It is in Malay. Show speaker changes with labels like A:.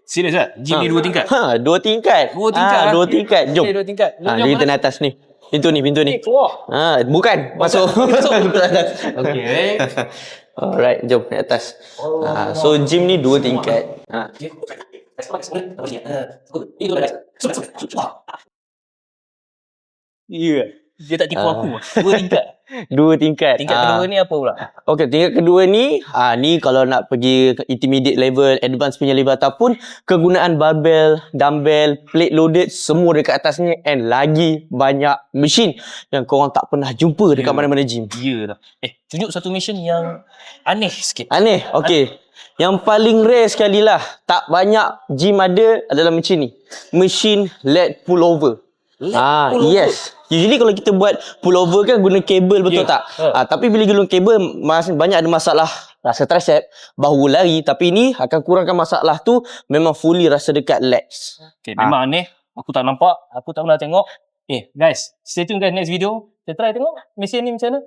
A: Serius tak? Gym ni 2 tingkat?
B: Dua tingkat.
A: 2 tingkat.
B: Dua tingkat. Jom.
A: Okay, 2 tingkat.
B: Jadi kita naik atas ni. Pintu ni.
A: Keluar.
B: Bukan. Masuk. Pintu atas.
A: Okay.
B: Alright, jom naik atas. So gym ni 2 tingkat.
A: Ya. Dia tak tipu aku. 2 tingkat.
B: 2 tingkat.
A: Tingkat kedua ni apa pula?
B: Okay, tingkat kedua ni, ni kalau nak pergi ke intermediate level, advanced punya level ataupun kegunaan barbell, dumbbell, plate loaded, semua dekat atas ni and lagi banyak mesin yang korang tak pernah jumpa dekat mana-mana gym.
A: Ya lah. Tunjuk satu mesin yang aneh sikit.
B: Aneh? Okay. Yang paling rare sekali lah, tak banyak gym ada adalah mesin ni. Mesin leg pullover. Yes. Usually kalau kita buat pullover kan guna kabel, betul tak? Tapi bila guna kabel banyak ada masalah rasa tricep, bahu lari. Tapi ni akan kurangkan masalah tu, memang fully rasa dekat legs.
A: Okay, memang aneh. Aku tak nampak, aku tak pernah tengok. Guys, stay tune guys next video. Kita try tengok mesin ni macam mana.